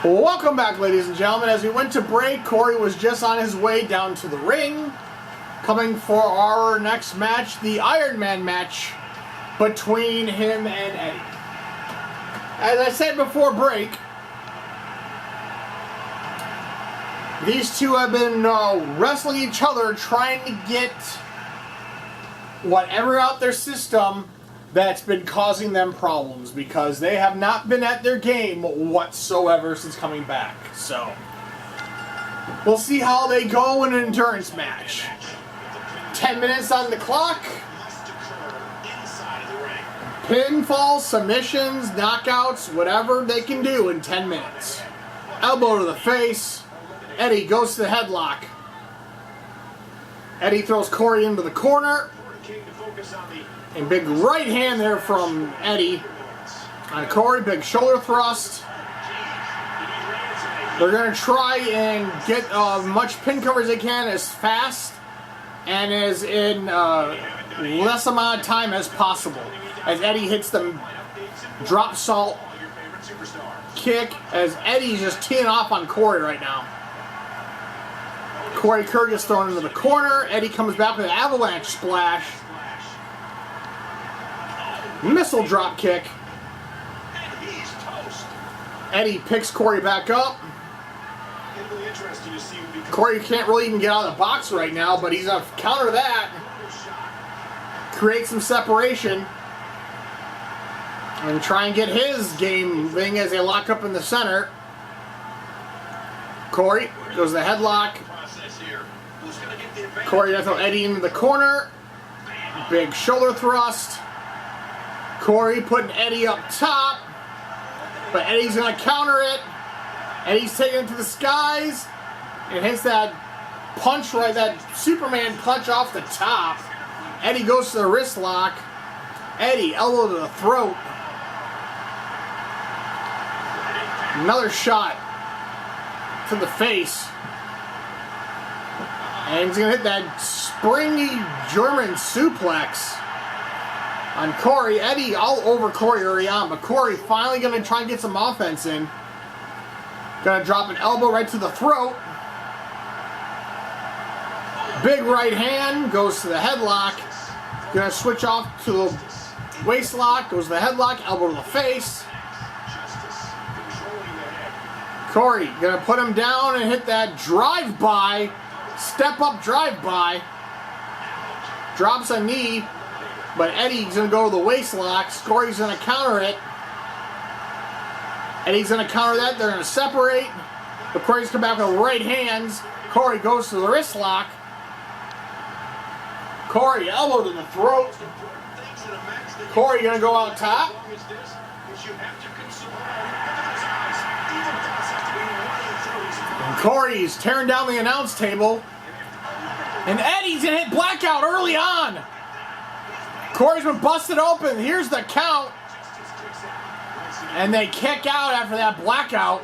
Welcome back, ladies and gentlemen. As we went to break, Corey was just on his way down to the ring, coming for our next match, the Iron Man match between him and Eddie. As I said before break, these two have been wrestling each other, trying to get whatever out their system that's been causing them problems, because they have not been at their game whatsoever since coming back. So we'll see how they go in an endurance match. 10 minutes on the clock. Pinfall, submissions, knockouts, whatever they can do in 10 minutes. Elbow to the face. Eddie goes to the headlock. Eddie throws Corey into the corner. And big right hand there from Eddie on Corey. Big shoulder thrust. They're going to try and get much pin cover as they can, as fast and as in less amount of time as possible. As Eddie hits the drop salt kick, as Eddie's just teeing off on Corey right now. Corey Kerr gets thrown into the corner. Eddie comes back with an avalanche splash. Missile drop kick. Eddie picks Corey back up. Corey can't really even get out of the box right now, but he's going to counter that. Create some separation. And try and get his game thing as they lock up in the center. Corey goes to the headlock. Corey does throw Eddie into the corner. Big shoulder thrust. Corey putting Eddie up top, but Eddie's going to counter it. Eddie's taking it to the skies and hits that punch right, that Superman punch off the top. Eddie goes to the wrist lock. Eddie, elbow to the throat. Another shot to the face. And he's going to hit that springy German suplex on Corey. Eddie all over Corey early on, but Corey finally going to try and get some offense in. Going to drop an elbow right to the throat. Big right hand, goes to the headlock. Going to switch off to the waist lock, goes to the headlock, elbow to the face. Corey going to put him down and hit that drive-by, step-up drive-by. Drops a knee. But Eddie's going to go to the waist locks. Corey's going to counter it. Eddie's going to counter that. They're going to separate. But Corey's come back with right hands. Corey goes to the wrist lock. Corey, elbow to the throat. Corey going to go out top. And Corey's tearing down the announce table. And Eddie's going to hit blackout early on. Corey's been busted open. Here's the count. And they kick out after that blackout.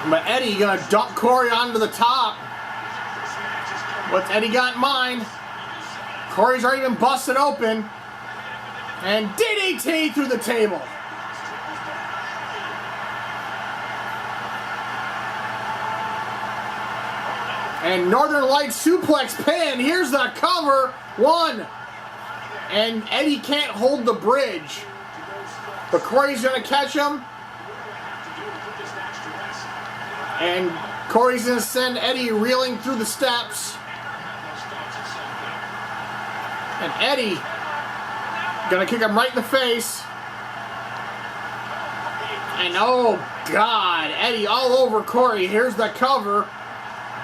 But Eddie going to dump Corey onto the top. What's Eddie got in mind? Corey's already been busted open. And DDT through the table. And Northern Lights suplex pin. Here's the cover. One. And Eddie can't hold the bridge. But Corey's going to catch him. And Corey's going to send Eddie reeling through the steps. And Eddie going to kick him right in the face. And oh God, Eddie all over Corey. Here's the cover.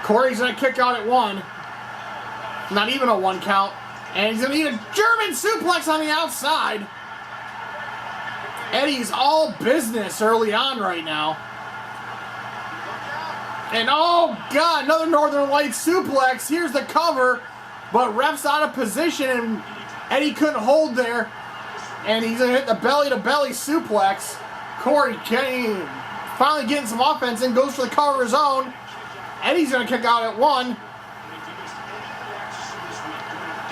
Corey's going to kick out at one. Not even a one count. And he's going to eat a German suplex on the outside. Eddie's all business early on right now. And oh God, another Northern Lights suplex. Here's the cover. But ref's out of position and Eddie couldn't hold there. And he's going to hit the belly-to-belly suplex. Corey finally getting some offense and goes for the cover of his own. Eddie's going to kick out at one.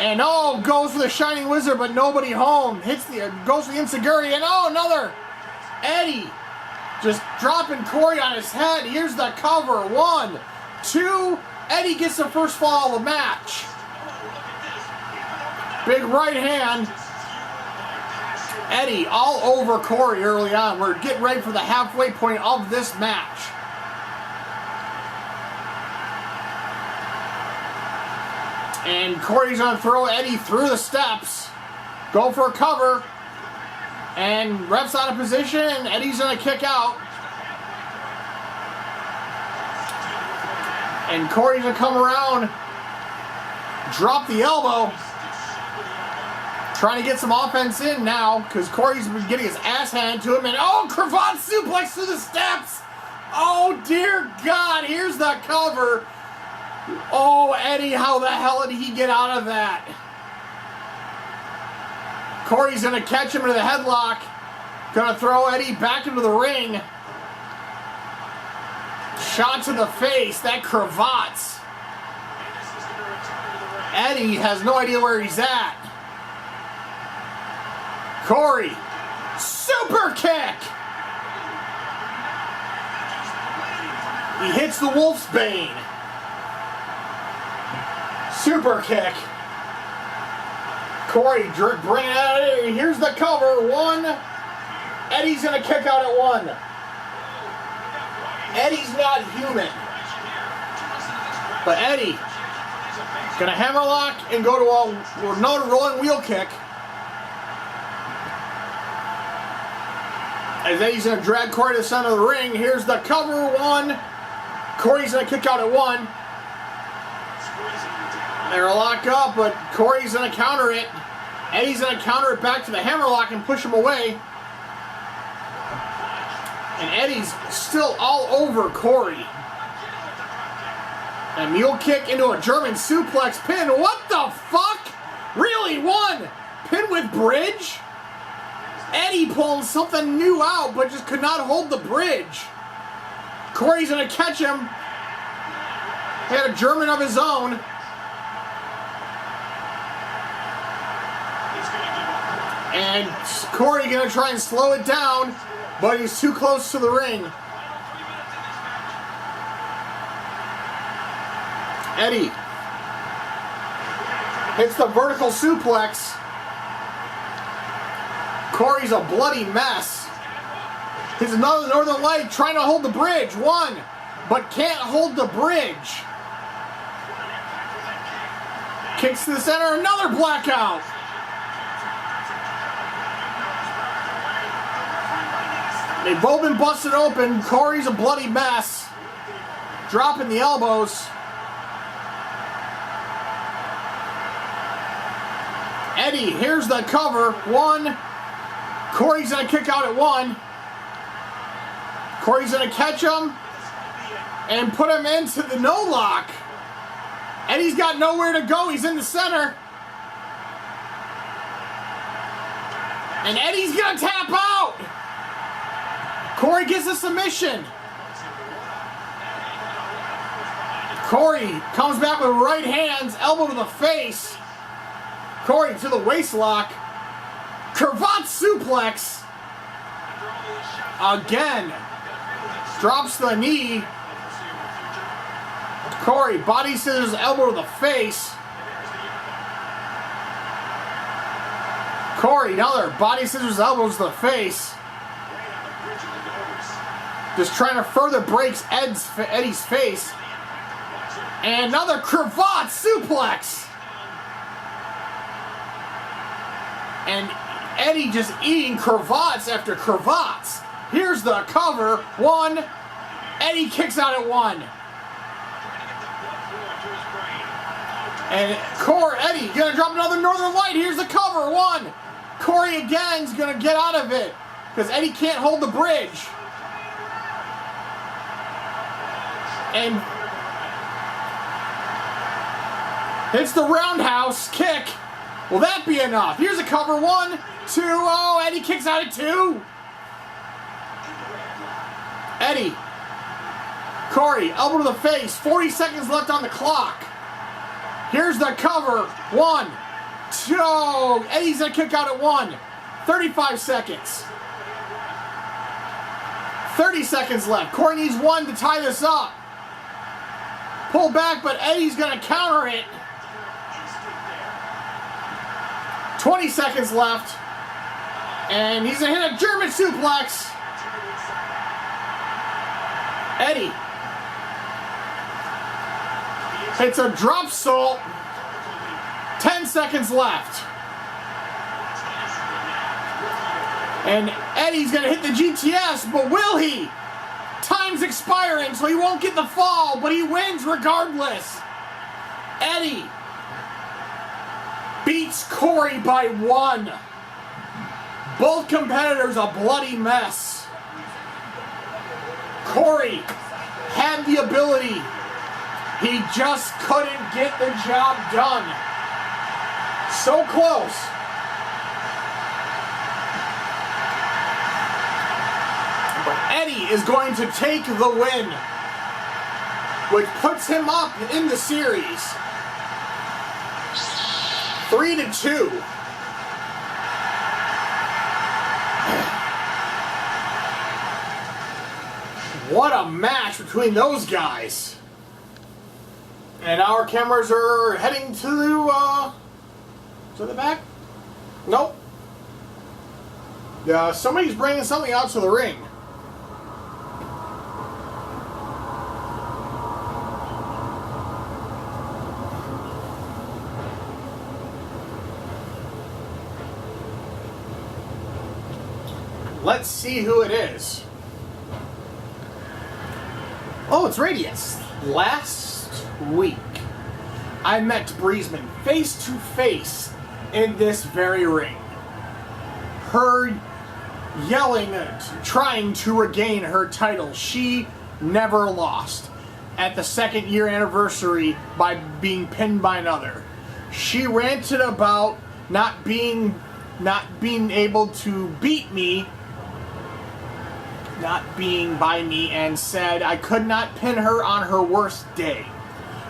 And oh, goes for the Shining Wizard, but nobody home. Goes for the Enziguri, and oh, another. Eddie just dropping Corey on his head. Here's the cover. 1, 2. Eddie gets the first fall of the match. Big right hand. Eddie all over Corey early on. We're getting ready for the halfway point of this match. And Corey's going to throw Eddie through the steps. Go for a cover. And ref's out of position, and Eddie's going to kick out. And Corey's going to come around, drop the elbow. Trying to get some offense in now, because Corey's been getting his ass handed to him. And oh, cravat suplex through the steps. Oh, dear God. Here's the cover. Oh, Eddie, how the hell did he get out of that? Corey's going to catch him into the headlock. Going to throw Eddie back into the ring. Shot to the face. That cravats. Eddie has no idea where he's at. Corey. Super kick. He hits the Wolf's Bane. Super kick. Corey bringing it out. Here's the cover. 1. Eddie's going to kick out at 1. Eddie's not human. But Eddie going to hammerlock and go to another rolling wheel kick. As Eddie's going to drag Corey to the center of the ring. Here's the cover. 1. Corey's going to kick out at 1. They're locked up, but Corey's going to counter it. Eddie's going to counter it back to the hammerlock and push him away. And Eddie's still all over Corey. A mule kick into a German suplex pin. What the fuck? Really? 1. Pin with bridge? Eddie pulling something new out, but just could not hold the bridge. Corey's going to catch him. He had a German of his own. And Corey going to try and slow it down, but he's too close to the ring. Eddie hits the vertical suplex. Corey's a bloody mess. He's another Northern Light trying to hold the bridge. 1, but can't hold the bridge. Kicks to the center, another blackout. They've both been busted open. Corey's a bloody mess. Dropping the elbows. Eddie, here's the cover. 1. Corey's going to kick out at 1. Corey's going to catch him and put him into the no lock. Eddie's got nowhere to go. He's in the center. And Eddie's going to tap out. Corey gets a submission. Corey comes back with right hands, elbow to the face. Corey to the waist lock. Cravat suplex. Again. Drops the knee. Corey body scissors, elbow to the face. Corey, another body scissors, elbows to the face. Just trying to further break Eddie's face. And another cravat suplex. And Eddie just eating cravats after cravats. Here's the cover. 1. Eddie kicks out at 1. And Eddie gonna drop another Northern Light. Here's the cover. 1. Corey again is gonna get out of it because Eddie can't hold the bridge. And hits the roundhouse kick. Will that be enough? Here's a cover. 1, 2. Oh, Eddie kicks out at 2. Eddie. Corey, elbow to the face. 40 seconds left on the clock. Here's the cover. 1. Oh, Eddie's gonna kick out at 1. 35 seconds. 30 seconds left. Corey needs 1 to tie this up. Pull back, but Eddie's gonna counter it. 20 seconds left. And he's gonna hit a German suplex. Eddie hits a drop salt. 10 seconds left. And Eddie's going to hit the GTS, but will he? Time's expiring, so he won't get the fall, but he wins regardless. Eddie beats Corey by 1. Both competitors a bloody mess. Corey had the ability. He just couldn't get the job done. So close. But Eddie is going to take the win, which puts him up in the series. 3-2. What a match between those guys. And our cameras are heading to the back? Nope. Somebody's bringing something out to the ring. Let's see who it is. Oh, it's Radiance. Last week, I met Breezeman face to face in this very ring. Her yelling, trying to regain her title. She never lost at the 2nd year anniversary by being pinned by another. She ranted about not being able to beat me, not being by me, and said I could not pin her on her worst day.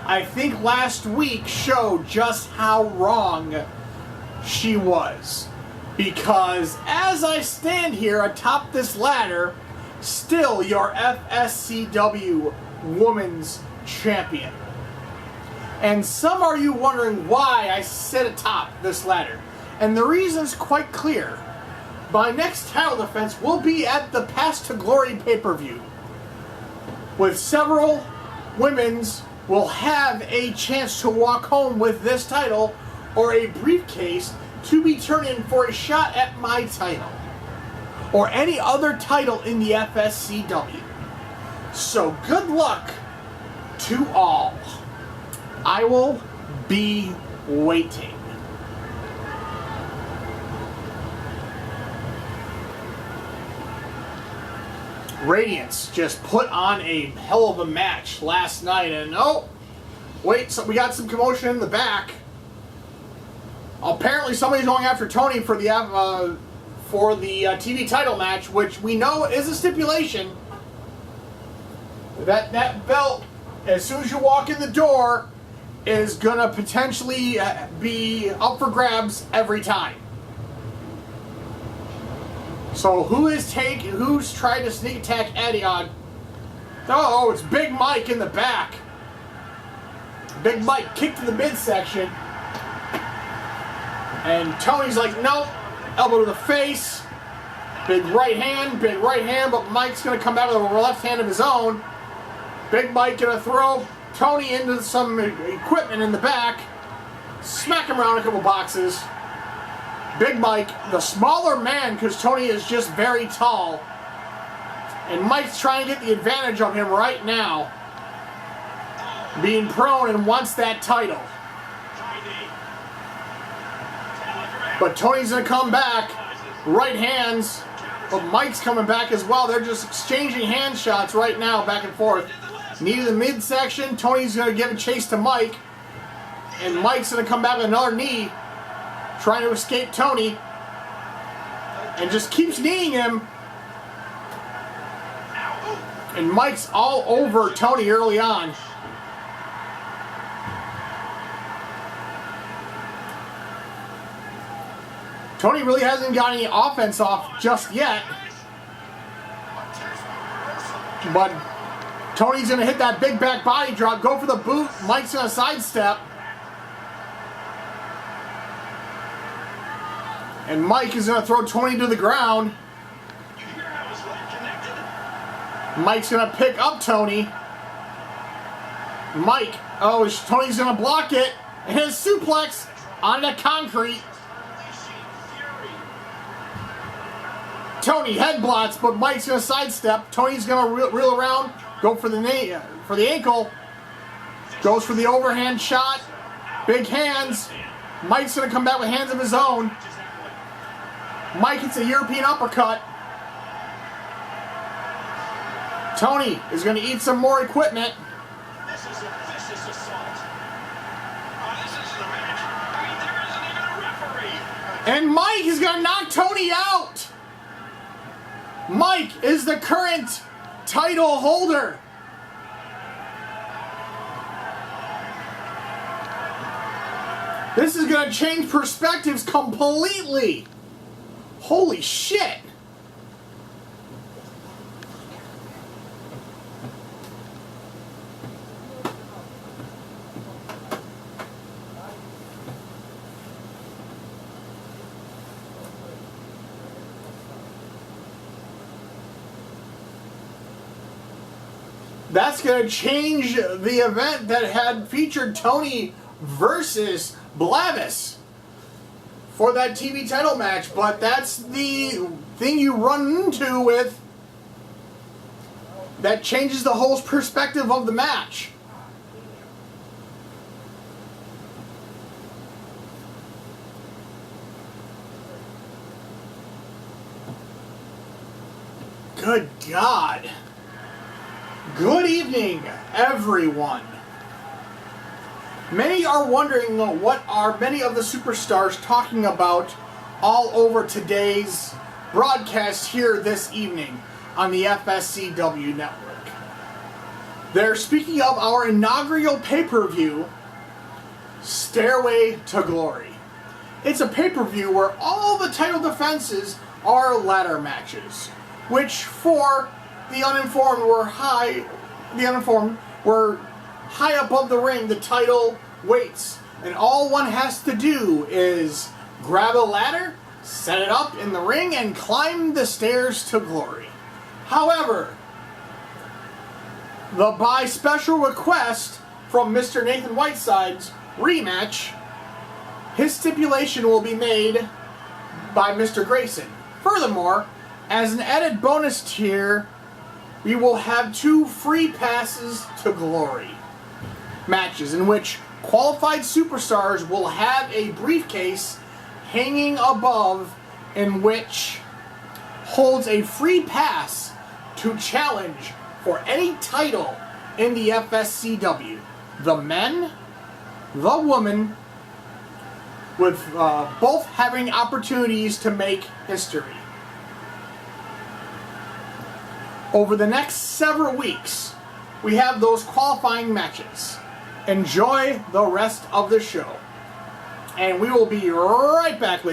I think last week showed just how wrong she was. Because as I stand here atop this ladder, still your FSCW Women's Champion. And some are you wondering why I sit atop this ladder. And the reason's quite clear. My next title defense will be at the Path to Glory pay-per-view, with several women's will have a chance to walk home with this title or a briefcase to be turned in for a shot at my title or any other title in the FSCW. So good luck to all. I will be waiting. Radiance just put on a hell of a match last night, and oh, wait, so we got some commotion in the back. Apparently somebody's going after Tony for the TV title match, which we know is a stipulation. That belt, as soon as you walk in the door, is gonna potentially be up for grabs every time. So who's trying to sneak attack Eddie on? Oh, it's Big Mike in the back. Big Mike kicked to the midsection. And Tony's like, nope. Elbow to the face. Big right hand, but Mike's going to come back with a left hand of his own. Big Mike going to throw Tony into some equipment in the back. Smack him around a couple boxes. Big Mike, the smaller man, because Tony is just very tall. And Mike's trying to get the advantage of him right now. Being prone and wants that title. But Tony's going to come back. Right hands. But Mike's coming back as well. They're just exchanging hand shots right now, back and forth. Knee to the midsection. Tony's going to give a chase to Mike. And Mike's going to come back with another knee. Trying to escape Tony. And just keeps kneeing him. And Mike's all over Tony early on. Tony really hasn't got any offense off just yet. But Tony's going to hit that big back body drop, go for the boot. Mike's going to sidestep. And Mike is going to throw Tony to the ground. Mike's going to pick up Tony. Mike, Tony's going to block it. And his suplex on the concrete. Tony headblocks, but Mike's going to sidestep. Tony's going to reel around, go for the ankle. Goes for the overhand shot. Big hands. Mike's going to come back with hands of his own. Mike hits a European uppercut. Tony is going to eat some more equipment. This is a vicious assault. This isn't a match. I mean, there isn't even a referee. And Mike is going to knock Tony out. Mike is the current title holder. This is going to change perspectives completely. Holy shit. That's going to change the event that had featured Tony versus Blavis for that TV title match. But that's the thing you run into with that changes the whole perspective of the match. Good God. Good evening, everyone. Many are wondering what are many of the superstars talking about all over today's broadcast here this evening on the FSCW network. They're speaking of our inaugural pay-per-view, Stairway to Glory. It's a pay-per-view where all the title defenses are ladder matches, which for the uninformed were high above the ring, the title weights. And all one has to do is grab a ladder, set it up in the ring, and climb the stairs to glory. However, by special request from Mr. Nathan Whiteside's rematch, his stipulation will be made by Mr. Grayson. Furthermore, as an added bonus tier, we will have 2 free passes to glory matches in which qualified superstars will have a briefcase hanging above in which holds a free pass to challenge for any title in the FSCW. The men, the women, with both having opportunities to make history. Over the next several weeks, we have those qualifying matches. Enjoy the rest of the show. And we will be right back, ladies.